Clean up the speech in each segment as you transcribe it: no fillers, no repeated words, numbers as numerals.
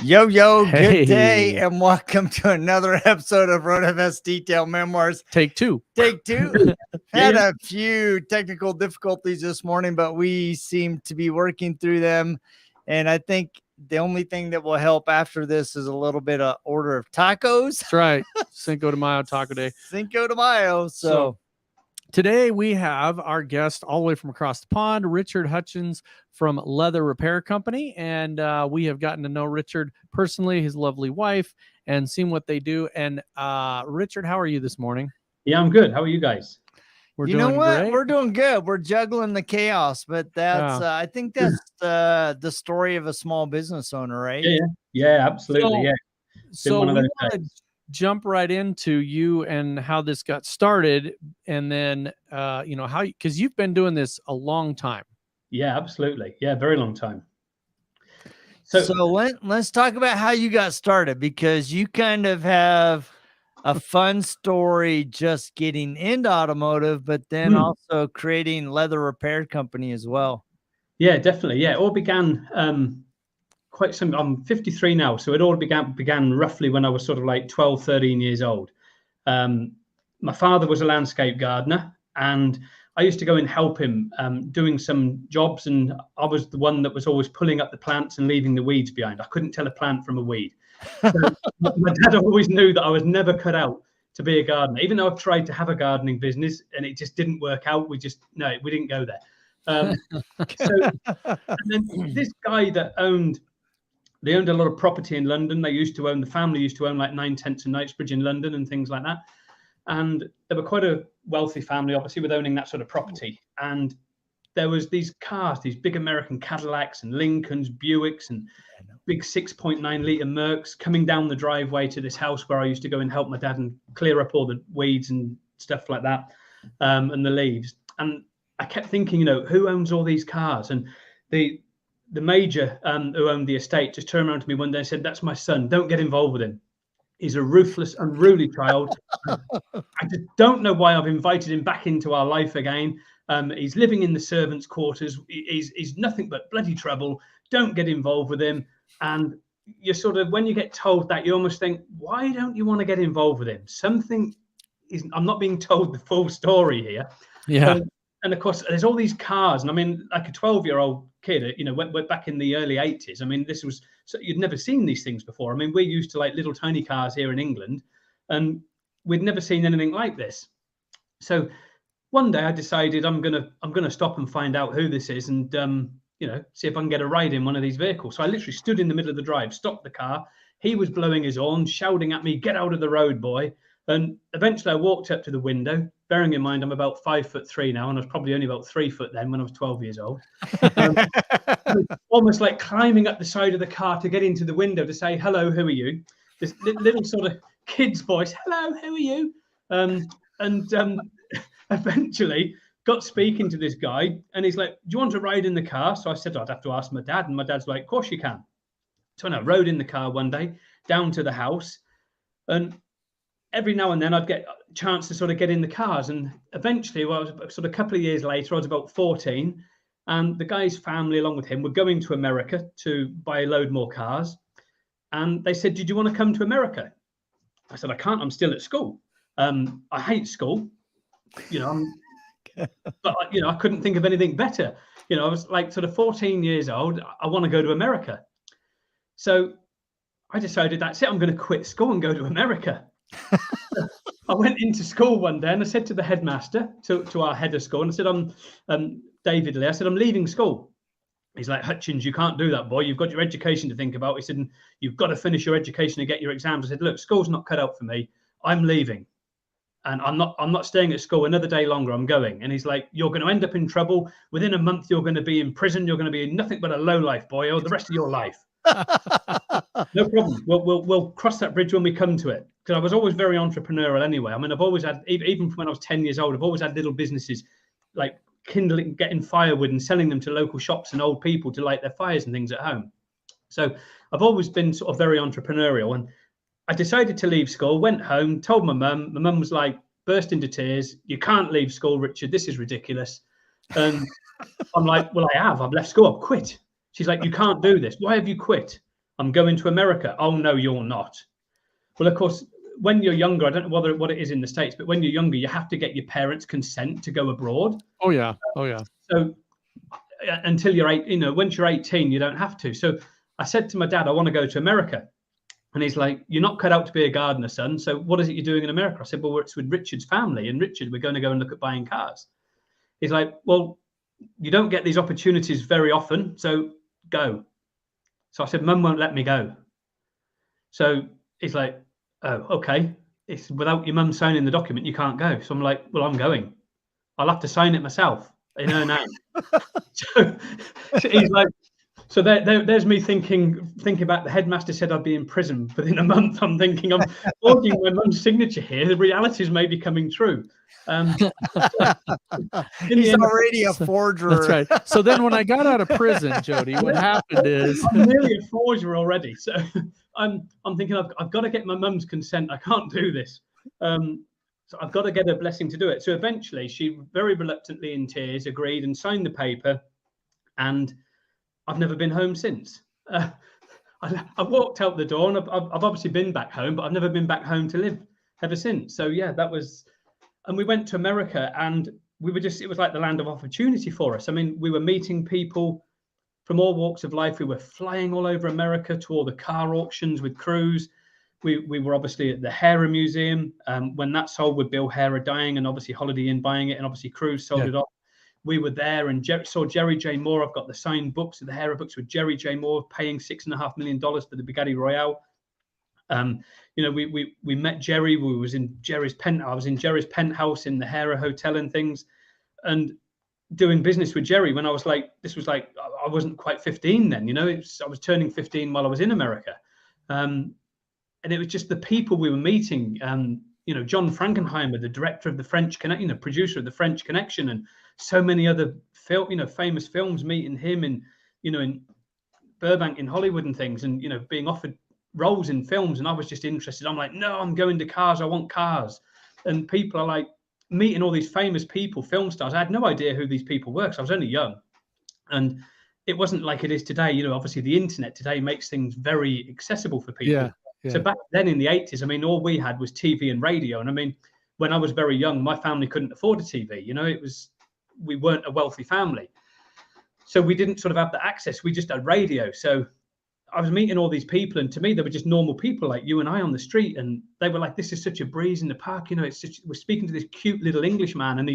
Yo, good Hey. day, and welcome to another episode of RoadFS Detail Memoirs. Take two. Had a few technical difficulties this morning, but we seem to be working through them. And I think the only thing that will help after this is a little bit of order of tacos. That's right. Cinco de Mayo Taco Day. Cinco de Mayo. So today we have our guest all the way from across the pond, Richard Hutchins from Leather Repair Company. And we have gotten to know Richard personally, his lovely wife, and seen what they do. And Richard, how are you this morning? Yeah, I'm good. How are you guys? We're you doing know what? great. We're doing good. We're juggling the chaos, but that's I think that's the story of a small business owner, right? Yeah, absolutely. So we want to jump right into you and how this got started, and then how, because you've been doing this a long time. Yeah, absolutely. Yeah, very long time. So let's talk about how you got started, because you kind of have a fun story just getting into automotive, but then also creating Leather Repair Company as well. Yeah, definitely. Yeah, it all began quite some. I'm 53 now, so it all began roughly when I was sort of like 12, 13 years old. My father was a landscape gardener, and I used to go and help him doing some jobs, and I was the one that was always pulling up the plants and leaving the weeds behind. I couldn't tell a plant from a weed. So my dad always knew that I was never cut out to be a gardener, even though I've tried to have a gardening business and it just didn't work out. We didn't go there. And then this guy they owned a lot of property in London. The family used to own like 9/10 of Knightsbridge in London and things like that. And they were quite a wealthy family, obviously, with owning that sort of property. And there was these cars, these big American Cadillacs and Lincolns, Buicks, and big 6.9-litre Mercs coming down the driveway to this house where I used to go and help my dad and clear up all the weeds and stuff like that, and the leaves. And I kept thinking, who owns all these cars? And the major who owned the estate just turned around to me one day and said, "That's my son. Don't get involved with him. He's a ruthless, unruly child. I just don't know why I've invited him back into our life again. He's living in the servants' quarters. He's nothing but bloody trouble. Don't get involved with him." And you're sort of, when you get told that, you almost think, why don't you want to get involved with him? I'm not being told the full story here. Yeah. And of course, there's all these cars. And I mean, like a 12-year-old kid, went back in the early 80s. I mean, you'd never seen these things before. I mean, we're used to like little tiny cars here in England, and we'd never seen anything like this. So one day I decided I'm gonna stop and find out who this is, and see if I can get a ride in one of these vehicles. So I literally stood in the middle of the drive, stopped the car. He was blowing his horn, shouting at me, "Get out of the road, boy." And eventually I walked up to the window, bearing in mind I'm about 5'3" now, and I was probably only about 3 foot then when I was 12 years old. Almost like climbing up the side of the car to get into the window to say, "Hello, who are you?" This little sort of kid's voice, "Hello, who are you?" Eventually got speaking to this guy, and he's like, "Do you want to ride in the car?" So I said, "I'd have to ask my dad." And my dad's like, "Of course you can." So I rode in the car one day down to the house, and every now and then I'd get a chance to sort of get in the cars. And eventually, I was sort of a couple of years later, I was about 14, and the guy's family, along with him, were going to America to buy a load more cars. And they said, "Did you want to come to America?" I said, "I can't. I'm still at school. I hate school. But I couldn't think of anything better. I was like sort of 14 years old. I want to go to America." So I decided, that's it. I'm going to quit school and go to America. I went into school one day and I said to the headmaster, to our head of school, and I said, "I'm David Lee." I said, "I'm leaving school." He's like, "Hutchins, you can't do that, boy. You've got your education to think about." He said, "You've got to finish your education and get your exams." I said, "Look, school's not cut out for me. I'm leaving. And I'm not staying at school another day longer. I'm going." And he's like, "You're going to end up in trouble. Within a month, you're going to be in prison. You're going to be nothing but a lowlife, boy, or the rest of your life." "No problem. We'll cross that bridge when we come to it." Because I was always very entrepreneurial anyway. I mean, I've always had, even from when I was 10 years old, I've always had little businesses like kindling, getting firewood and selling them to local shops and old people to light their fires and things at home. So I've always been sort of very entrepreneurial. And I decided to leave school, went home, told my mum. My mum was like, burst into tears. "You can't leave school, Richard. This is ridiculous." And I'm like, "Well, I've left school. I've quit." She's like, "You can't do this. Why have you quit?" I'm going to America. Oh, no, you're not. Well, of course, when you're younger, I don't know what it is in the States, but when you're younger, you have to get your parents' consent to go abroad. Oh, yeah. Oh, yeah. So until you're 8, once you're 18, you don't have to. So I said to my dad, I want to go to America. And he's like, you're not cut out to be a gardener, son. So what is it you're doing in America? I said, well, it's with Richard's family. And Richard, we're going to go and look at buying cars. He's like, well, you don't get these opportunities very often. So go. So I said, Mum won't let me go. So he's like, oh, okay. It's without your mum signing the document, you can't go. So I'm like, well, I'm going. I'll have to sign it myself in her name. so he's like, so there's me thinking about the headmaster said I'd be in prison within a month. I'm thinking I'm forging my mum's signature here. The realities may be coming true. He's already a forger. That's right. So then when I got out of prison, Jody, what happened is I'm nearly a forger already. So I'm thinking I've got to get my mum's consent. I can't do this. So I've got to get her blessing to do it. So eventually she very reluctantly in tears agreed and signed the paper. And I've never been home since. I walked out the door and I've obviously been back home, but I've never been back home to live ever since. So yeah, that was, and we went to America and it was like the land of opportunity for us. I mean, we were meeting people from all walks of life. We were flying all over America to all the car auctions with crews. We were obviously at the Hera Museum. When that sold with Bill Hera dying and obviously Holiday Inn buying it and obviously Cruise sold it off. We were there and saw Jerry J. Moore. I've got the signed books of the Hera books with Jerry J. Moore paying $6.5 million for the Bugatti Royale. We met Jerry. We was in Jerry's penthouse. I was in Jerry's penthouse in the Hera Hotel and things, and doing business with Jerry when I was like, I wasn't quite 15 then. I was turning 15 while I was in America, and it was just the people we were meeting. John Frankenheimer, the director of the French Connection, producer of the French Connection, and so many other famous films, meeting him in Burbank in Hollywood and things, and being offered roles in films. And I was just interested. I'm like, no, I'm going to cars. I want cars. And people are like meeting all these famous people, film stars. I had no idea who these people were because I was only young. And it wasn't like it is today. Obviously the internet today makes things very accessible for people. Yeah. So back then in the 80s, I mean, all we had was TV and radio. And I mean, when I was very young, my family couldn't afford a TV. We weren't a wealthy family. So we didn't sort of have the access. We just had radio. So I was meeting all these people, and to me, they were just normal people like you and I on the street. And they were like, this is such a breeze in the park. We're speaking to this cute little English man, and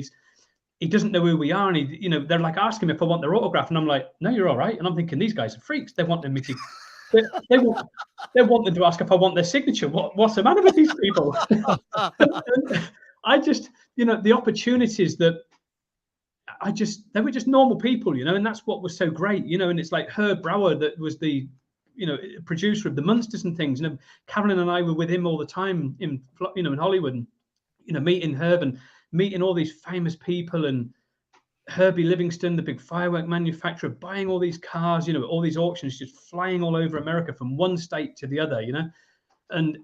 he doesn't know who we are. And they're like asking me if I want their autograph. And I'm like, no, you're all right. And I'm thinking, these guys are freaks. They wanted me to, they want them to ask if I want their signature. What's the matter with these people? I just, the opportunities that they were just normal people, and that's what was so great, and it's like Herb Brower that was the, producer of the Munsters and things. Carolyn and I were with him all the time in Hollywood, and, meeting Herb and meeting all these famous people, and Herbie Livingston, the big firework manufacturer, buying all these cars, all these auctions, just flying all over America from one state to the other, and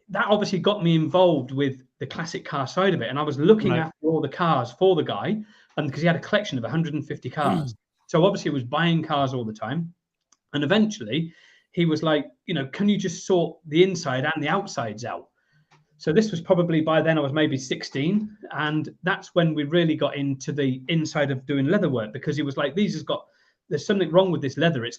that obviously got me involved with the classic car side of it. And I was looking after all the cars for the guy, and because he had a collection of 150 cars. So obviously he was buying cars all the time. And eventually he was like, can you just sort the inside and the outsides out? So this was probably, by then I was maybe 16. And that's when we really got into the inside of doing leather work, because he was like, there's something wrong with this leather. It's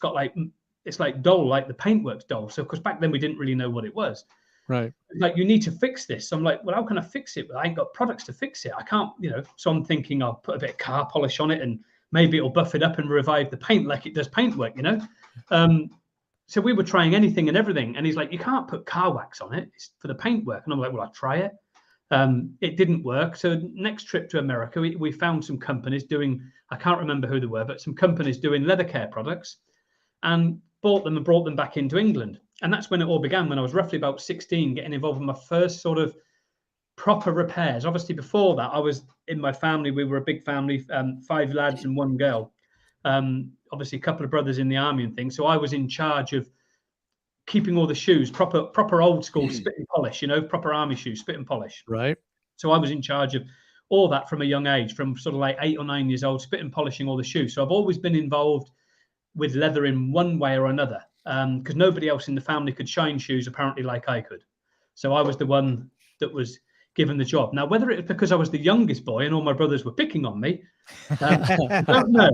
like dull, like the paintwork's dull. So because back then we didn't really know what it was. Right. Like, you need to fix this. So I'm like, well, how can I fix it? Well, I ain't got products to fix it. I can't, so I'm thinking I'll put a bit of car polish on it and maybe it'll buff it up and revive the paint like it does paintwork, So we were trying anything and everything. And he's like, you can't put car wax on it. It's for the paintwork. And I'm like, well, I'll try it. It didn't work. So next trip to America, we found some companies doing, I can't remember who they were, but some companies doing leather care products, and bought them and brought them back into England. And that's when it all began, when I was roughly about 16, getting involved in my first sort of proper repairs. Obviously, before that, I was in my family. We were a big family, 5 lads and 1 girl. Obviously, a couple of brothers in the army and things. So I was in charge of keeping all the shoes, proper old school spit and polish, proper army shoes, spit and polish. Right. So I was in charge of all that from a young age, from sort of like 8 or 9 years old, spit and polishing all the shoes. So I've always been involved with leather in one way or another. because nobody else in the family could shine shoes apparently like I could. So I was the one that was given the job. Now, whether it was because I was the youngest boy and all my brothers were picking on me, I don't know.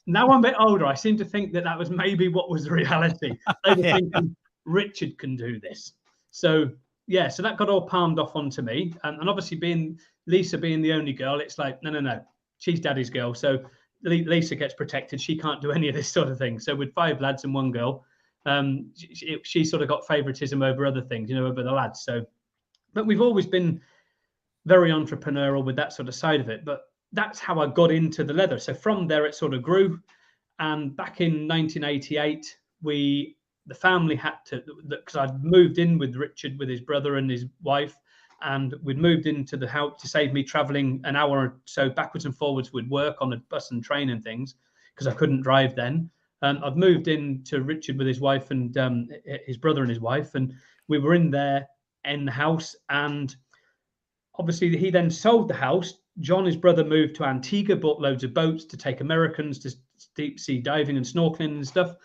Now I'm a bit older, I seem to think that was maybe what was the reality. They were thinking, Richard can do this. So, yeah, so that got all palmed off onto me. And obviously Lisa being the only girl, it's like, no, she's daddy's girl. So Lisa gets protected. She can't do any of this sort of thing. So with 5 lads and 1 girl, she sort of got favoritism over other things, over the lads. So, but we've always been very entrepreneurial with that sort of side of it. But that's how I got into the leather. So from there, it sort of grew. And back in 1988, the family had to, because I'd moved in with Richard, with his brother and his wife, and we'd moved into the house to save me traveling an hour or so backwards and forwards with work on a bus and train and things, because I couldn't drive then. I've moved in to Richard with his wife and his brother and his wife, and we were in the house. And obviously he then sold the house. John, his brother, moved to Antigua, bought loads of boats to take Americans to deep sea diving and snorkeling and stuff.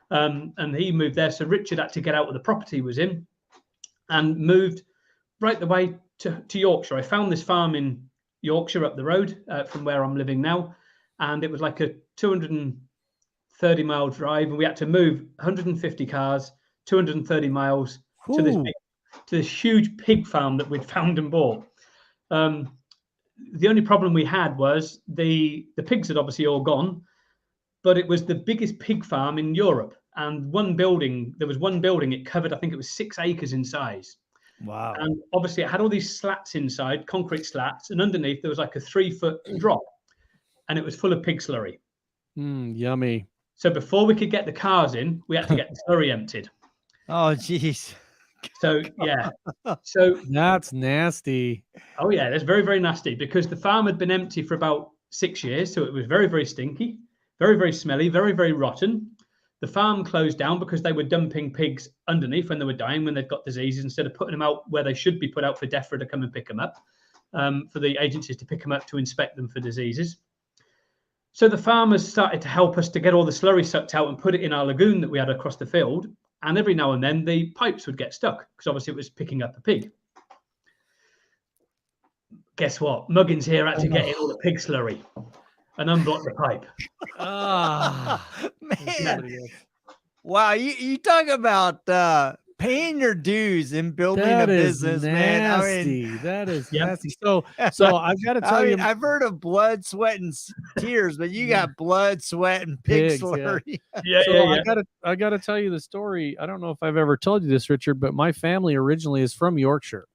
And he moved there. So Richard had to get out of the property he was in and moved right the way to Yorkshire. I found this farm in Yorkshire up the road from where I'm living now. And it was like a 230-mile drive. And we had to move 150 cars, 230 miles to this huge pig farm that we'd found and bought. The only problem we had was the pigs had obviously all gone, but it was the biggest pig farm in Europe. And there was one building, it covered, I think it was 6 acres in size. Wow. And obviously it had all these slats inside, concrete slats, and underneath there was like a 3-foot drop, and it was full of pig slurry. Yummy. So before we could get the cars in, we had to get the slurry emptied. Oh, geez. So, yeah. So that's nasty. Oh, yeah, that's very, very nasty, because the farm had been empty for about 6 years. So it was very, very stinky, very, very smelly, very, very rotten. The farm closed down because they were dumping pigs underneath when they were dying, when they'd got diseases, instead of putting them out where they should be put out for DEFRA to come and pick them up, for the agencies to pick them up to inspect them for diseases. So the farmers started to help us to get all the slurry sucked out and put it in our lagoon that we had across the field. And every now and then the pipes would get stuck because obviously it was picking up the pig. Guess what? Muggins here had to get in all the pig slurry and unblock the pipe. Man. Wow. You talk about paying your dues in building a business, man. I mean, that is nasty. So I've got to tell you, I've heard of blood, sweat, and tears, but you got blood, sweat, and pig slurry. I got to tell you the story. I don't know if I've ever told you this, Richard, but my family originally is from Yorkshire.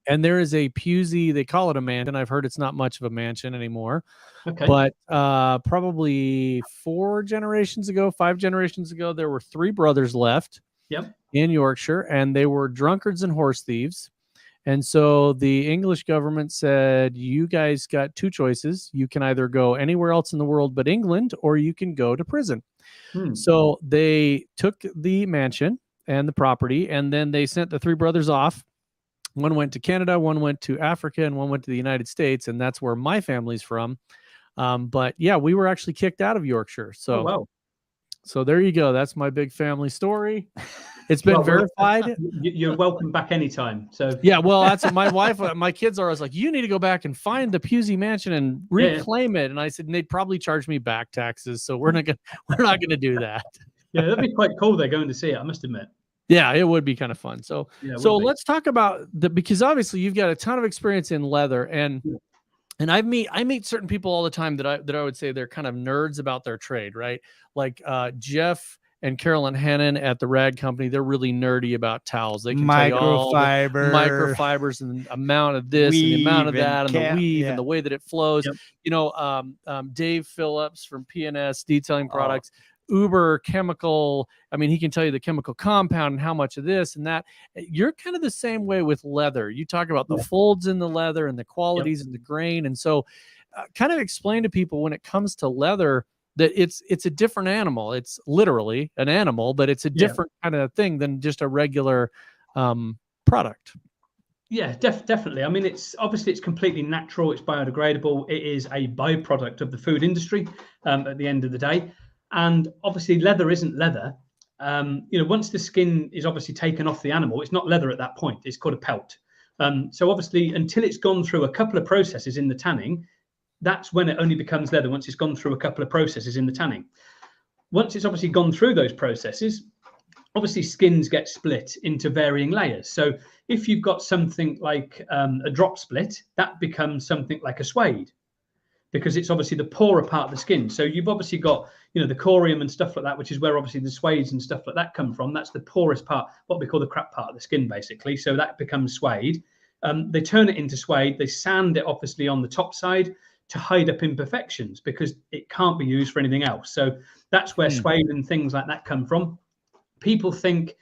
And there is a Puzey, they call it a mansion. I've heard it's not much of a mansion anymore. Okay. But probably 5 generations ago, there were 3 brothers left. Yep. In Yorkshire, and they were drunkards and horse thieves. And so the English government said, you guys got 2 choices. You can either go anywhere else in the world but England, or you can go to prison. So they took the mansion and the property, and then they sent the 3 brothers off. One went to Canada, one went to Africa, and one went to the United States, and that's where my family's from. But yeah, we were actually kicked out of Yorkshire. So wow. So there you go. That's my big family story. It's been verified. You're welcome back anytime. So yeah, well, that's what my wife, my kids are always like, you need to go back and find the Puzey mansion and reclaim it. And I said, and they'd probably charge me back taxes, so we're not gonna do that. Yeah, that'd be quite cool. They're going to see it, I must admit. Yeah, it would be kind of fun. So let's talk about because obviously you've got a ton of experience in leather, and I meet certain people all the time that I would say they're kind of nerds about their trade, right? Like Jeff and Carolyn Hannon at the Rag Company, they're really nerdy about towels. They can tell you all the microfibers and the amount of this and the amount of that and the weave and the way that it flows. Yep. You know, Dave Phillips from PNS Detailing Products, uber chemical. I mean, he can tell you the chemical compound and how much of this and that. You're kind of the same way with leather. You talk about the folds in the leather and the qualities and the grain. And so kind of explain to people when it comes to leather that it's a different animal. It's literally an animal, but it's a different kind of thing than just a regular product. Yeah, definitely. I mean, it's completely natural. It's biodegradable. It is a byproduct of the food industry at the end of the day. And obviously leather isn't leather. Once the skin is obviously taken off the animal, it's not leather at that point. It's called a pelt. So obviously, until it's gone through a couple of processes in the tanning, that's when it only becomes leather, once it's gone through a couple of processes in the tanning. Once it's obviously gone through those processes, obviously skins get split into varying layers. So if you've got something like a drop split, that becomes something like a suede, because it's obviously the poorer part of the skin. So you've obviously got, the corium and stuff like that, which is where obviously the suedes and stuff like that come from. That's the poorest part, what we call the crap part of the skin, basically. So that becomes suede. They turn it into suede. They sand it obviously on the top side to hide up imperfections, because it can't be used for anything else. So that's where suede and things like that come from. People think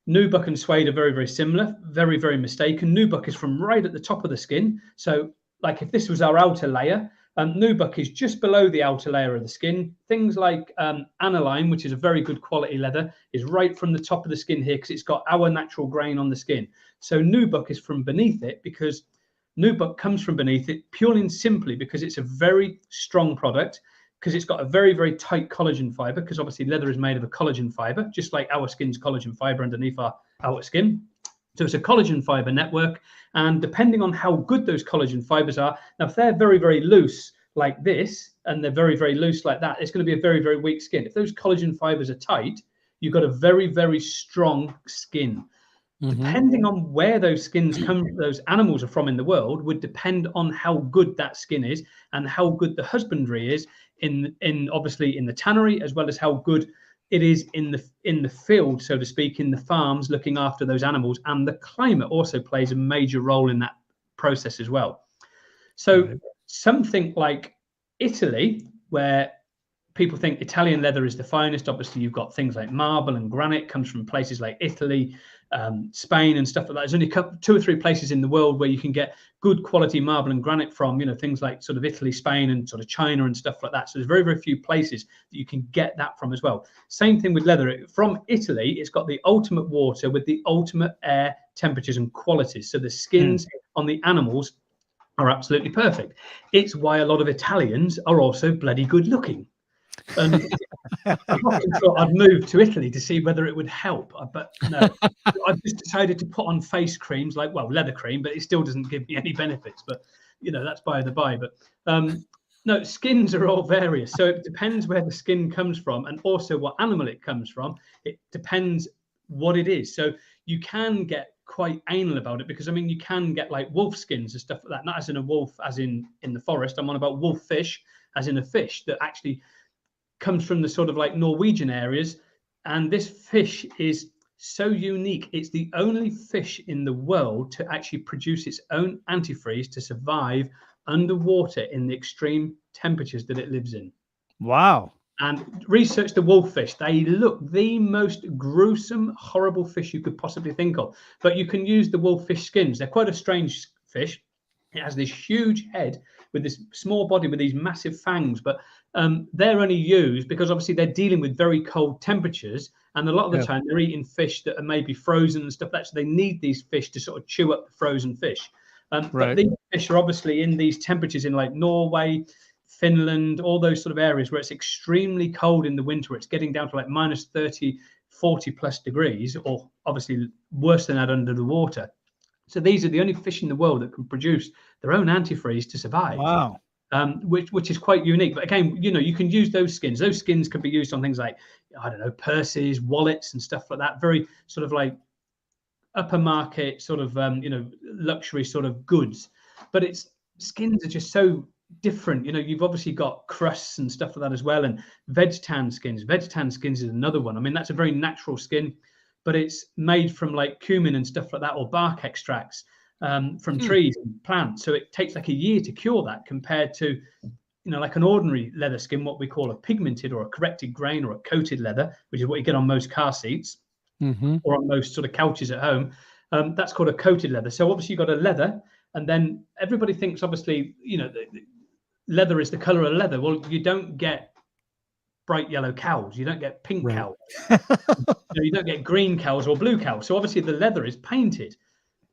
nubuck and suede are very, very similar. Very, very mistaken. Nubuck is from right at the top of the skin. So like if this was our outer layer, nubuck is just below the outer layer of the skin. Things like aniline, which is a very good quality leather, is right from the top of the skin here, because it's got our natural grain on the skin. So nubuck is from beneath it, because nubuck comes from beneath it purely and simply because it's a very strong product, because it's got a very, very tight collagen fiber, because obviously leather is made of a collagen fiber, just like our skin's collagen fiber underneath our outer skin. So it's a collagen fiber network. And depending on how good those collagen fibers are, now if they're very, very loose like this, and they're very, very loose like that, it's going to be a very, very weak skin. If those collagen fibers are tight, you've got a very, very strong skin. Depending on where those skins come, those animals are from in the world, would depend on how good that skin is and how good the husbandry is in obviously in the tannery, as well as how good it is in the field, so to speak, in the farms looking after those animals. And the climate also plays a major role in that process as well. So something like Italy, where people think Italian leather is the finest, obviously you've got things like marble and granite comes from places like Italy, Spain and stuff like that. There's only two or three places in the world where you can get good quality marble and granite from, things like sort of Italy, Spain and sort of China and stuff like that. So there's very, very few places that you can get that from as well. Same thing with leather. From Italy, it's got the ultimate water with the ultimate air temperatures and qualities. So the skins on the animals are absolutely perfect. It's why a lot of Italians are also bloody good looking. And I often thought I'd move to Italy to see whether it would help, but no. I've just decided to put on face creams, like, well, leather cream, but it still doesn't give me any benefits. But that's by the by. But no, skins are all various, so it depends where the skin comes from, and also what animal it comes from. It depends what it is. So you can get quite anal about it, because you can get like wolf skins and stuff like that. Not as in a wolf, as in the forest. I'm on about wolf fish, as in a fish that actually comes from the sort of like Norwegian areas. And this fish is so unique. It's the only fish in the world to actually produce its own antifreeze to survive underwater in the extreme temperatures that it lives in. Wow. And research the wolffish. They look the most gruesome, horrible fish you could possibly think of. But you can use the wolffish skins. They're quite a strange fish. It has this huge head with this small body with these massive fangs, but they're only used because obviously they're dealing with very cold temperatures, and a lot of the time they're eating fish that are maybe frozen and stuff like that. So they need these fish to sort of chew up the frozen fish. But these fish are obviously in these temperatures in like Norway, Finland, all those sort of areas where it's extremely cold in the winter. It's getting down to like minus 30, 40 plus degrees, or obviously worse than that under the water. So these are the only fish in the world that can produce their own antifreeze to survive. Wow. Which is quite unique. But again, you can use those skins. Those skins can be used on things like, I don't know, purses, wallets and stuff like that. Very sort of like upper market sort of, luxury sort of goods. But skins are just so different. You've obviously got crusts and stuff like that as well. And veg tan skins. Veg tan skins is another one. That's a very natural skin, but it's made from like cumin and stuff like that, or bark extracts from trees and plants. So it takes like a year to cure that, compared to, like an ordinary leather skin, what we call a pigmented or a corrected grain or a coated leather, which is what you get on most car seats or on most sort of couches at home. That's called a coated leather. So obviously you've got a leather, and then everybody thinks obviously, leather is the color of leather. Well, you don't get bright yellow cows, you don't get pink cows, you don't get green cows or blue cows. So obviously the leather is painted.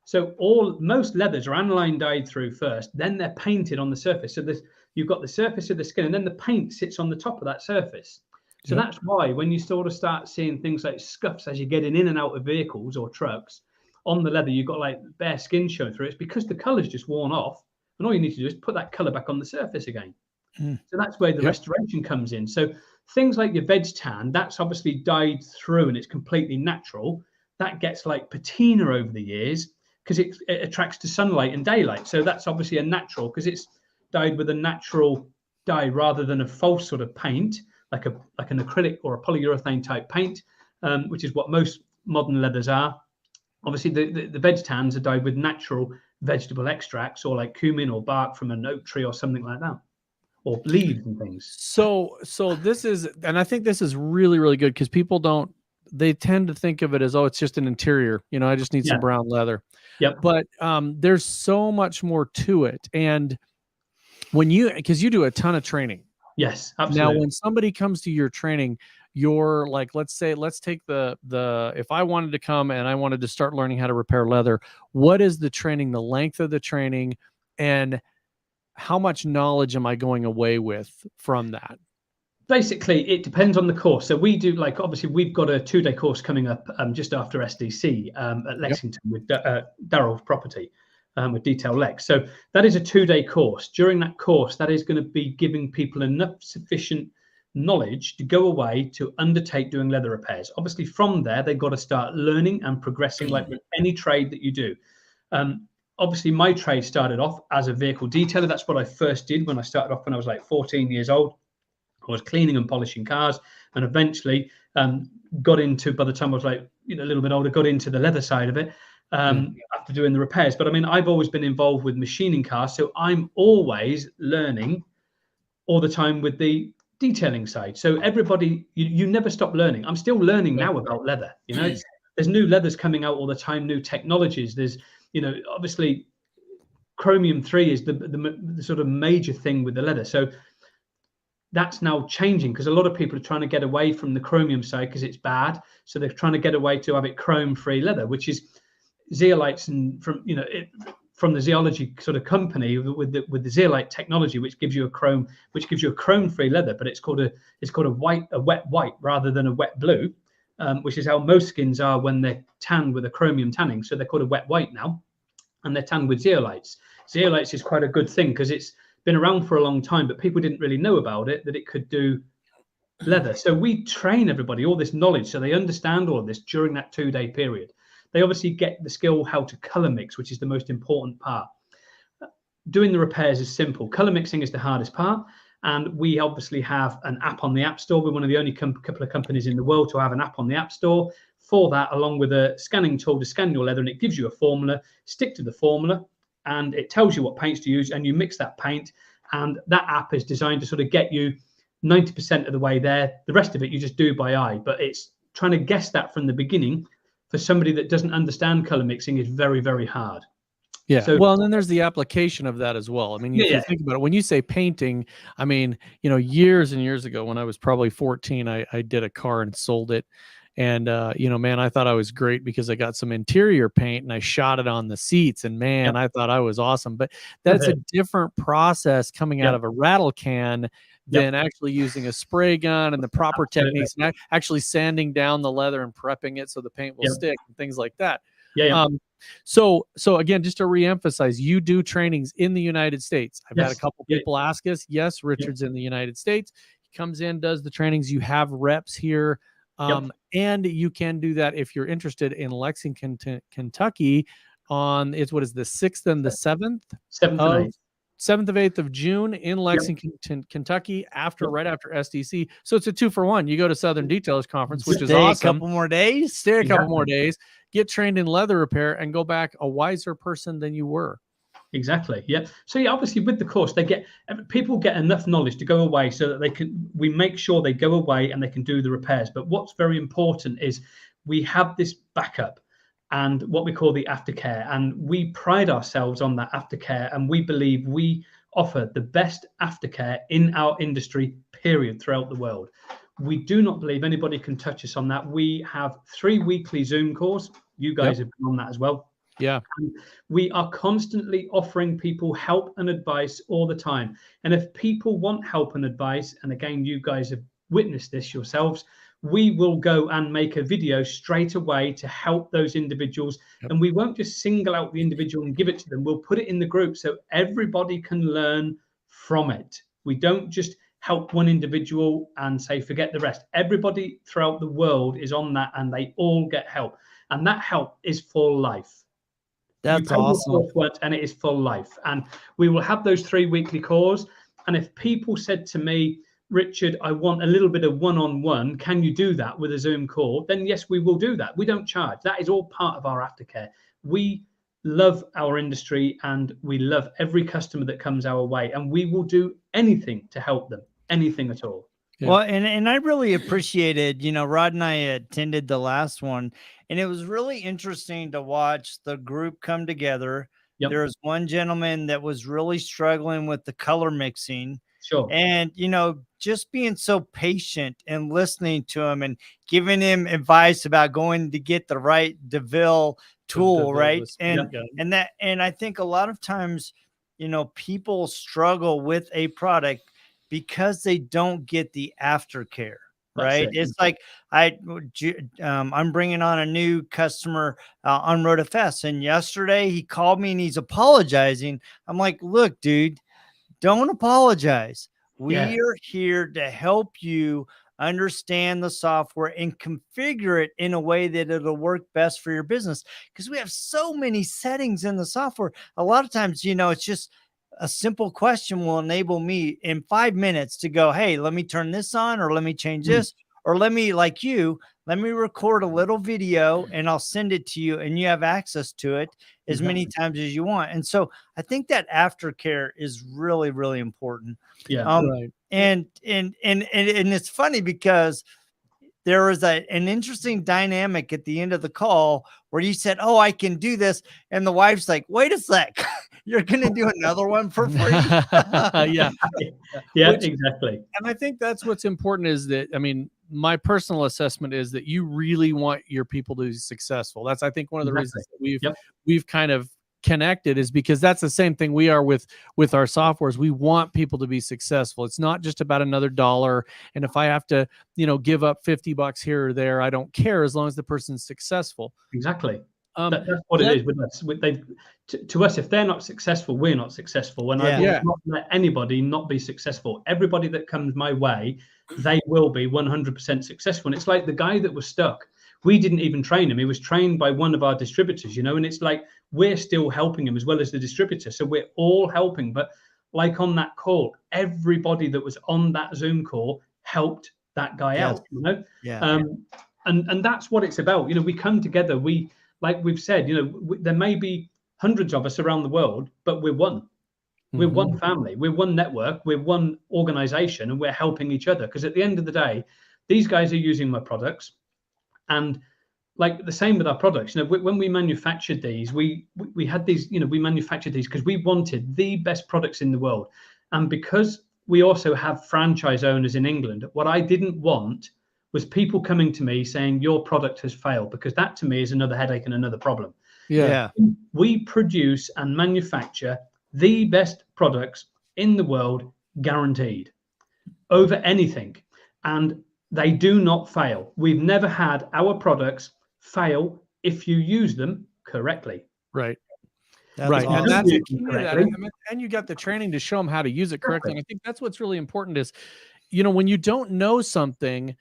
So most leathers are aniline dyed through first, then they're painted on the surface. So you've got the surface of the skin, and then the paint sits on the top of that surface. So that's why when you sort of start seeing things like scuffs as you're getting in and out of vehicles or trucks on the leather, you've got like bare skin showing through. It's because the color's just worn off, and all you need to do is put that color back on the surface again. So that's where the restoration comes in. So things like your veg tan, that's obviously dyed through and it's completely natural. That gets like patina over the years because it attracts to sunlight and daylight. So that's obviously a natural, because it's dyed with a natural dye rather than a false sort of paint, like an acrylic or a polyurethane type paint, which is what most modern leathers are. Obviously, the veg tans are dyed with natural vegetable extracts, or like cumin or bark from an oak tree or something like that, or leaves and things. So this is, and I think this is really, really good, because people they tend to think of it as, oh, it's just an interior. You know, I just need some brown leather. Yep. But there's so much more to it. And because you do a ton of training. Yes, absolutely. Now, when somebody comes to your training, you're like, let's take if I wanted to come and I wanted to start learning how to repair leather, what is the training, the length of the training, and how much knowledge am I going away with from that? Basically, it depends on the course. So we do, like, obviously we've got a 2-day course coming up just after SDC at Lexington with Daryl's property with Detail Lex. So that is a 2-day course. During that course, that is going to be giving people enough sufficient knowledge to go away to undertake doing leather repairs. Obviously, from there, they've got to start learning and progressing like with any trade that you do. Obviously, my trade started off as a vehicle detailer. That's what I first did when I started off when I was like 14 years old. I was cleaning and polishing cars, and eventually got into, by the time I was like a little bit older, got into the leather side of it after doing the repairs. But I mean, I've always been involved with machining cars, so I'm always learning all the time with the detailing side. So everybody, you never stop learning. I'm still learning now about leather. There's new leathers coming out all the time, new technologies. There's obviously chromium 3 is the sort of major thing with the leather. So that's now changing, because a lot of people are trying to get away from the chromium side because it's bad. So they're trying to get away to have it chrome-free leather, which is zeolites, and from the zeology sort of company with the zeolite technology, which gives you a chrome-free leather, but it's called a wet white rather than a wet blue, which is how most skins are when they're tanned with a chromium tanning. So they're called a wet white now, and they're tanned with zeolites. Zeolites is quite a good thing because it's been around for a long time, but people didn't really know about it, that it could do leather. So we train everybody all this knowledge so they understand all of this during that 2-day period. They obviously get the skill how to color mix, which is the most important part. Doing the repairs is simple. Color mixing is the hardest part. And we obviously have an app on the App Store. We're one of the only couple of companies in the world to have an app on the App Store for that, along with a scanning tool to scan your leather. And it gives you a formula. Stick to the formula, and it tells you what paints to use, and you mix that paint. And that app is designed to sort of get you 90% of the way there. The rest of it you just do by eye. But it's trying to guess that from the beginning for somebody that doesn't understand color mixing is very, very hard. Yeah. So, well, and then there's the application of that as well. I mean, if you think about it, when you say painting, I mean, years and years ago, when I was probably 14, I did a car and sold it. And, man, I thought I was great because I got some interior paint and I shot it on the seats, and man, I thought I was awesome. But that's a different process coming out of a rattle can than actually using a spray gun and the proper techniques, and actually sanding down the leather and prepping it so the paint will stick and things like that. So again, just to reemphasize, you do trainings in the United States. I've had a couple people ask us. Yes, Richard's in the United States. He comes in, does the trainings. You have reps here. And you can do that if you're interested in Lexington, Kentucky on the 6th and the 7th? 7th of 8th of June in Lexington, Kentucky, right after SDC. So it's a 2-for-1. You go to Southern Detailers Conference, which is awesome. Stay a couple more days, get trained in leather repair, and go back a wiser person than you were. Exactly. Yeah. So obviously with the course, people get enough knowledge to go away so that we make sure they go away and they can do the repairs. But what's very important is we have this backup and what we call the aftercare, and we pride ourselves on that aftercare, and we believe we offer the best aftercare in our industry, period, throughout the world. We do not believe anybody can touch us on that. We have 3 weekly Zoom calls. You guys have been on that as well. Yeah. And we are constantly offering people help and advice all the time. And if people want help and advice, and again, you guys have witnessed this yourselves. We will go and make a video straight away to help those individuals. Yep. And we won't just single out the individual and give it to them. We'll put it in the group so everybody can learn from it. We don't just help one individual and say, forget the rest. Everybody throughout the world is on that, and they all get help. And that help is for life. That's awesome. And it is for life. And we will have those 3 weekly calls. And if people said to me, Richard, I want a little bit of one-on-one, can you do that with a Zoom call? Then yes, we will do that. We don't charge. That is all part of our aftercare. We love our industry, and we love every customer that comes our way, and we will do anything to help them, anything at all. Yeah. Well, and I really appreciated, you know, Rod and I attended the last one, and it was really interesting to watch the group come together. Yep. There was one gentleman that was really struggling with the color mixing. Sure. And, you know, just being so patient and listening to him and giving him advice about going to get the right DeVille tool, right? And I think a lot of times, you know, people struggle with a product because they don't get the aftercare, right? It's like I'm bringing on a new customer on RoadFS, and yesterday he called me and he's apologizing. I'm like, look, dude, don't apologize. We are here to help you understand the software and configure it in a way that it'll work best for your business, because we have so many settings in the software. A lot of times, you know, it's just a simple question will enable me in 5 minutes to go, hey, let me turn this on, or let me change this, or let me, like you, let me record a little video and I'll send it to you, and you have access to it as many times as you want. And so I think that aftercare is really, really important. Yeah. Right. And it's funny because there was an interesting dynamic at the end of the call where you said, oh, I can do this. And the wife's like, wait a sec, you're going to do another one for free. Yeah. Exactly. And I think that's what's important is that, I mean, my personal assessment is that you really want your people to be successful. That's, I think, one of the reasons that we've kind of connected, is because that's the same thing we are with our softwares. We want people to be successful. It's not just about another dollar. And if I have to, you know, give up $50 here or there, I don't care, as long as the person's successful. Exactly. That's what it is with us. To us, if they're not successful, we're not successful. And I will not let anybody not be successful. Everybody that comes my way, they will be 100% successful. And it's like the guy that was stuck. We didn't even train him. He was trained by one of our distributors, you know, and it's like we're still helping him as well as the distributor. So we're all helping. But like on that call, everybody that was on that Zoom call helped that guy out, you know? And that's what it's about. You know, we come together. We, like we've said, you know, there may be hundreds of us around the world, but we're one. We're one family. We're one network. We're one organization, and we're helping each other. Because at the end of the day, these guys are using my products. And like the same with our products, you know, when we manufactured these, we had these, you know, we manufactured these because we wanted the best products in the world. And because we also have franchise owners in England, what I didn't want was people coming to me saying your product has failed, because that to me is another headache and another problem. Yeah. We produce and manufacture the best products in the world, guaranteed, over anything. And they do not fail. We've never had our products fail if you use them correctly. Right. Right. Awesome. And that's the key to that. And you got the training to show them how to use it correctly. And I think that's what's really important is, you know, when you don't know something,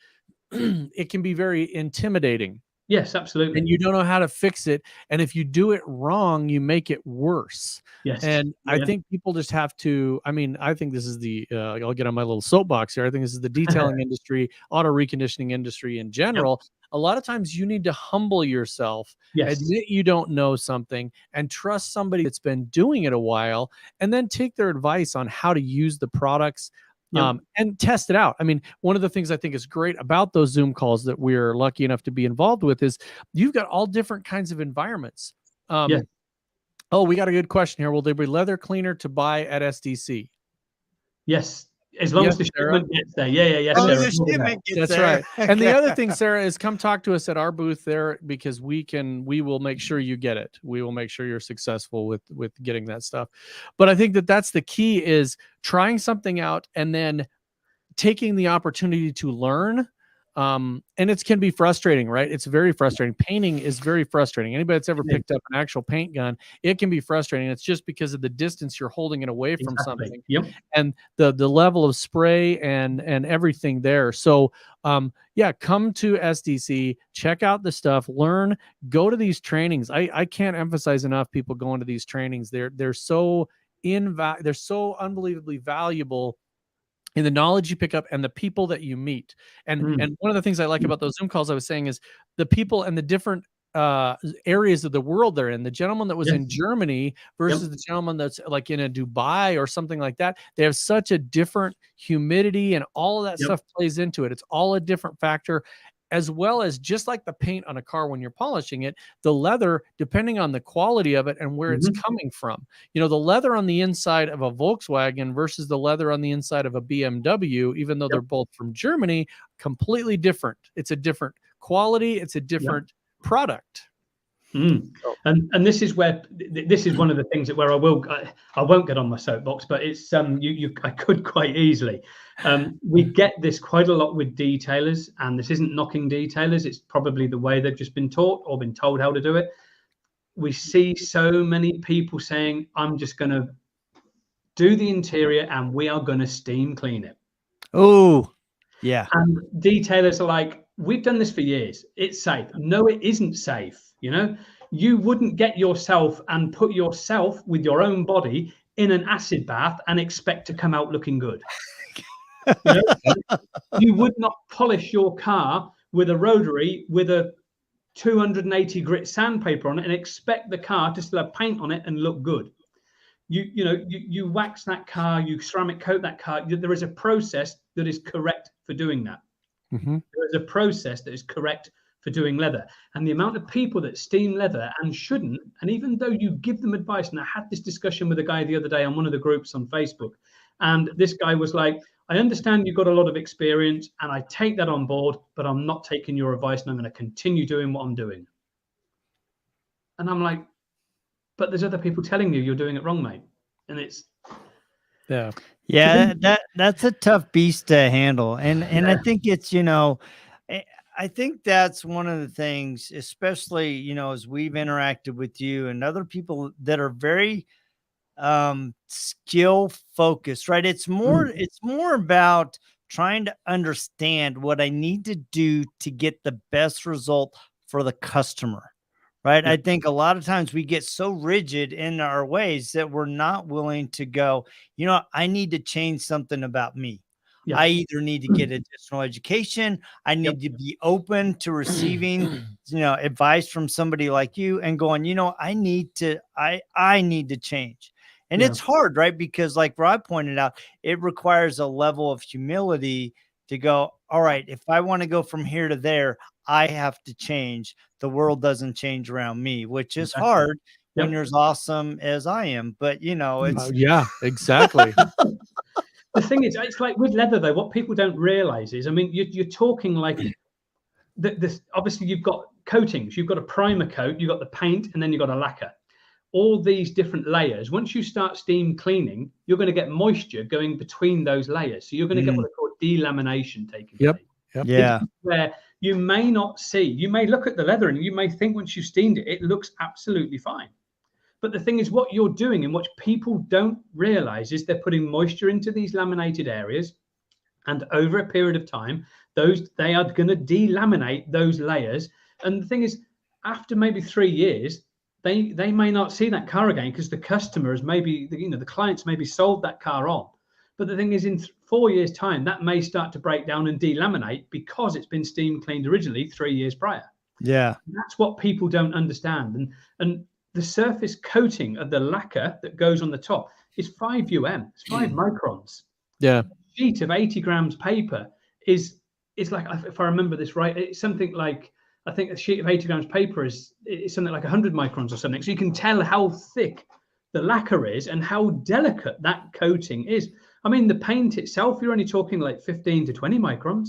it can be very intimidating. Yes, absolutely. And you don't know how to fix it. And if you do it wrong, you make it worse. Yes. And I think people just have to, I mean, I think this is the, I'll get on my little soapbox here. I think this is the detailing industry, auto reconditioning industry in general. A lot of times you need to humble yourself, admit you don't know something, and trust somebody that's been doing it a while, and then take their advice on how to use the products. And test it out. I mean, one of the things I think is great about those Zoom calls that we're lucky enough to be involved with is you've got all different kinds of environments. Oh, we got a good question here. Will there be leather cleaner to buy at SDC? Yes. As long as the shipment gets there. That's right. And the other thing, Sarah, is come talk to us at our booth there, because we will make sure you get it. We will make sure you're successful with getting that stuff. But I think that that's the key, is trying something out and then taking the opportunity to learn. And it can be frustrating, right? It's very frustrating. Painting is very frustrating. Anybody that's ever picked up an actual paint gun, it can be frustrating. It's just because of the distance you're holding it away from something, and the level of spray and everything there. So yeah, come to SDC, check out the stuff, learn, go to these trainings. I can't emphasize enough people going to these trainings. They're so unbelievably valuable in the knowledge you pick up and the people that you meet. And one of the things I like about those Zoom calls I was saying is the people and the different areas of the world they're in. The gentleman that was in Germany versus the gentleman that's like in a Dubai or something like that. They have such a different humidity, and all of that stuff plays into it. It's all a different factor, as well as just like the paint on a car when you're polishing it, the leather, depending on the quality of it and where it's coming from. You know, the leather on the inside of a Volkswagen versus the leather on the inside of a BMW, even though they're both from Germany, completely different. It's a different quality. It's a different product. And this is where this is one of the things that where I won't get on my soapbox, but it's I could quite easily. We get this quite a lot with detailers, and this isn't knocking detailers. It's probably the way they've just been taught or been told how to do it. We see so many people saying, "I'm just going to do the interior, and we are going to steam clean it." Oh, yeah. And detailers are like, "We've done this for years. It's safe." No, it isn't safe. You know, you wouldn't get yourself and put yourself with your own body in an acid bath and expect to come out looking good. You know? You would not polish your car with a rotary with a 280 grit sandpaper on it and expect the car to still have paint on it and look good. You wax that car, you ceramic coat that car. There is a process that is correct for doing that. There is a process that is correct for doing leather. And the amount of people that steam leather and shouldn't, and even though you give them advice, and I had this discussion with a guy the other day on one of the groups on Facebook, and this guy was like, "I understand you've got a lot of experience and I take that on board, but I'm not taking your advice and I'm going to continue doing what I'm doing." And I'm like, "But there's other people telling you you're doing it wrong, mate." And it's that's a tough beast to handle. And I think it's, I think that's one of the things, especially, as we've interacted with you and other people that are very skill focused, right? It's more about trying to understand what I need to do to get the best result for the customer, right? I think a lot of times we get so rigid in our ways that we're not willing to go, I need to change something about me. I either need to get additional education. I need to be open to receiving, advice from somebody like you and going, I need to change. And it's hard, right? Because like Rod pointed out, it requires a level of humility to go, all right, if I want to go from here to there, I have to change. The world doesn't change around me, which is hard when you're as awesome as I am. But, it's. Exactly. The thing is, it's like with leather, though, what people don't realize is, I mean, you're talking like this. Obviously, you've got coatings, you've got a primer coat, you've got the paint, and then you've got a lacquer. All these different layers. Once you start steam cleaning, you're going to get moisture going between those layers. So you're going to get what they call delamination taking place. Yeah. Where you may not see, you may look at the leather and you may think once you've steamed it, it looks absolutely fine. But the thing is, what you're doing and what people don't realize is they're putting moisture into these laminated areas. And over a period of time, they are going to delaminate those layers. And the thing is, after maybe 3 years, they may not see that car again because the customers maybe, the clients maybe sold that car on. But the thing is, in 4 years' time, that may start to break down and delaminate because it's been steam cleaned originally 3 years prior. Yeah. And that's what people don't understand. And the surface coating of the lacquer that goes on the top is 5 it's 5 microns. Yeah. A sheet of 80 grams paper is like, if I remember this right, it's something like, I think a sheet of 80 grams paper is something like 100 microns or something. So you can tell how thick the lacquer is and how delicate that coating is. I mean, the paint itself, you're only talking like 15 to 20 microns.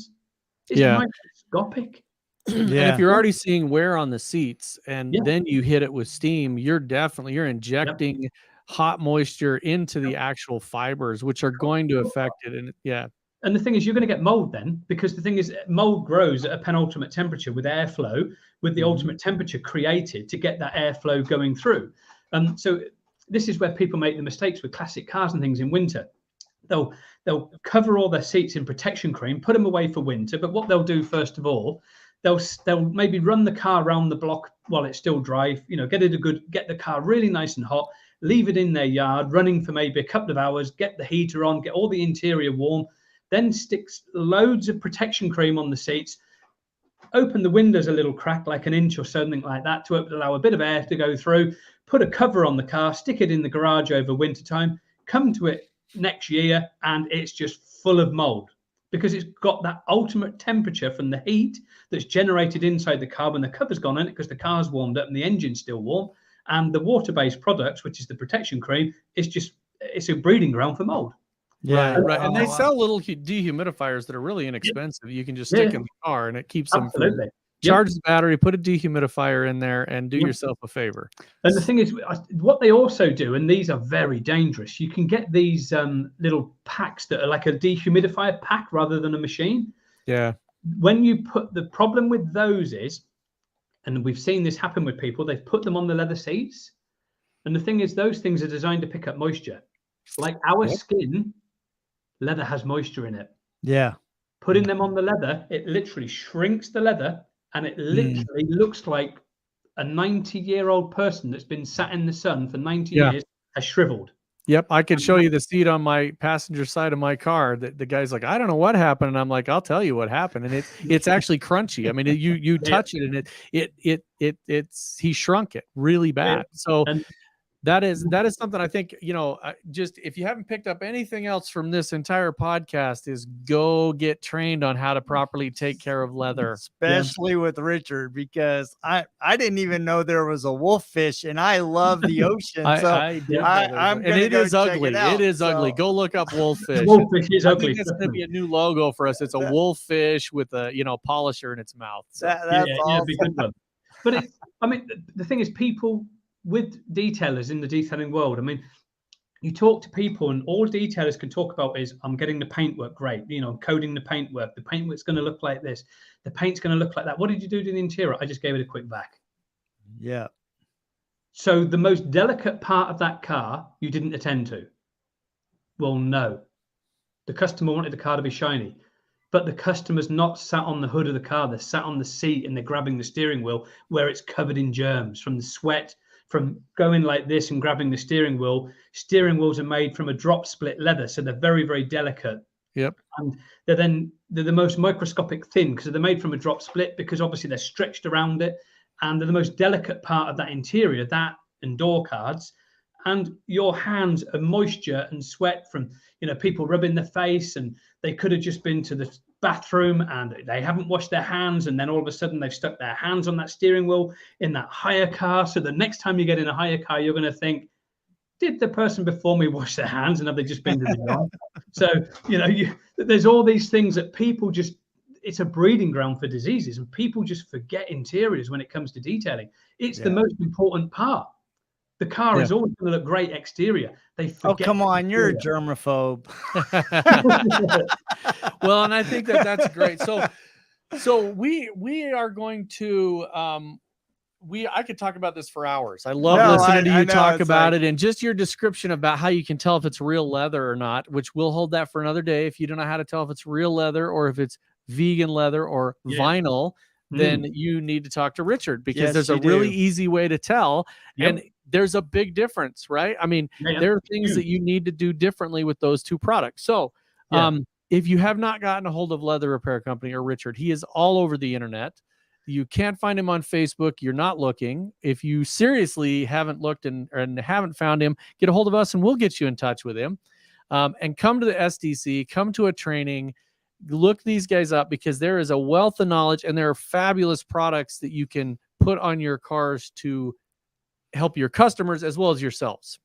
It's microscopic. And if you're already seeing wear on the seats and then you hit it with steam, you're injecting hot moisture into the actual fibers, which are going to affect it. And And the thing is, you're going to get mold then, because the thing is, mold grows at a penultimate temperature with airflow, with the ultimate temperature created to get that airflow going through. So this is where people make the mistakes with classic cars and things in winter. They'll cover all their seats in protection cream, put them away for winter. But what they'll do first of all, they'll maybe run the car around the block while it's still dry. Get the car really nice and hot, leave it in their yard running for maybe a couple of hours, get the heater on, get all the interior warm, then sticks loads of protection cream on the seats, open the windows a little crack, like an inch or something like that, to allow a bit of air to go through, put a cover on the car, stick it in the garage over winter time, come to it next year, and it's just full of mold, because it's got that ultimate temperature from the heat that's generated inside the car when the cover's gone on it, because the car's warmed up and the engine's still warm. And the water-based products, which is the protection cream, it's a breeding ground for mold. Yeah, right. And they sell little dehumidifiers that are really inexpensive. You can just stick in the car, and it keeps them from charge the battery, put a dehumidifier in there, and do yourself a favor. And the thing is, what they also do, and these are very dangerous, you can get these little packs that are like a dehumidifier pack rather than a machine. Yeah. When you put, the problem with those is, and we've seen this happen with people, they've put them on the leather seats. And the thing is, those things are designed to pick up moisture. Like our skin, leather has moisture in it. Yeah. Putting them on the leather, it literally shrinks the leather, and it literally looks like a 90-year-old person that's been sat in the sun for 90 years has shriveled. Yep, I could show you the seat on my passenger side of my car. The guy's like, I don't know what happened, and I'm like, I'll tell you what happened, and it's actually crunchy. I mean, you touch it, and he shrunk it really bad. So that is something I think, just if you haven't picked up anything else from this entire podcast, is go get trained on how to properly take care of leather, especially with Richard, because I didn't even know there was a wolffish, and I love the ocean. And it is ugly. It is ugly. Go look up wolffish. Wolffish is ugly. That's going to be a new logo for us. It's a wolffish with a polisher in its mouth. So. That's awesome. But the thing is, people with detailers in the detailing world, I mean, you talk to people, and all detailers can talk about is, I'm getting the paintwork great, coding the paintwork. The paintwork's going to look like this. The paint's going to look like that. What did you do to the interior? I just gave it a quick vac. Yeah. So the most delicate part of that car you didn't attend to. Well, no. The customer wanted the car to be shiny, but the customer's not sat on the hood of the car. They're sat on the seat, and they're grabbing the steering wheel where it's covered in germs from the sweat, from going like this and grabbing the steering wheel. Steering wheels are made from a drop split leather, so they're very, very delicate. Yep. And they're the most microscopic thin, because they're made from a drop split, because obviously they're stretched around it, and they're the most delicate part of that interior, that and door cards. And your hands are moisture and sweat from people rubbing their face, and they could have just been to the bathroom and they haven't washed their hands, and then all of a sudden they've stuck their hands on that steering wheel in that hire car. So the next time you get in a hire car, you're going to think, did the person before me wash their hands, and have they just been to the job? So there's all these things that people just, it's a breeding ground for diseases, and people just forget interiors when it comes to detailing. It's the most important part. The car is always going to look great exterior. They forget. Oh, come on, you're a germaphobe. Well, and I think that's great. So we are going to I could talk about this for hours. I love listening to you talk about it, and just your description about how you can tell if it's real leather or not, which we'll hold that for another day. If you don't know how to tell if it's real leather or if it's vegan leather or vinyl, then you need to talk to Richard, because there's a really easy way to tell. And there's a big difference, right? I mean, there are things that you need to do differently with those two products. So if you have not gotten a hold of Leather Repair Company or Richard, he is all over the internet. You can't find him on Facebook. You're not looking. If you seriously haven't looked and haven't found him, get a hold of us and we'll get you in touch with him. And come to the SDC, come to a training, look these guys up, because there is a wealth of knowledge, and there are fabulous products that you can put on your cars to help your customers as well as yourselves.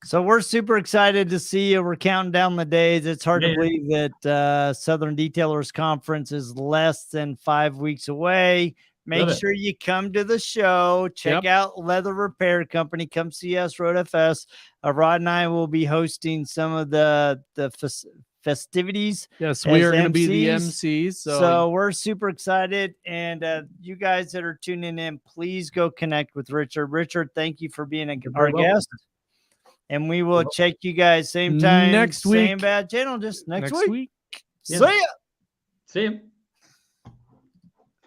So we're super excited to see you. We're counting down the days. It's hard to believe that Southern Detailers Conference is less than 5 weeks away. Make sure you come to the show. Check out Leather Repair Company. Come see us, RoadFS. Rod and I will be hosting some of the festivities. Yes, we as are going to be the MCs. MCs. So we're super excited. And you guys that are tuning in, please go connect with Richard. Richard, thank you for being our guest. And we will check you guys same time next week. Same bad channel, just next week. week. See ya. See ya.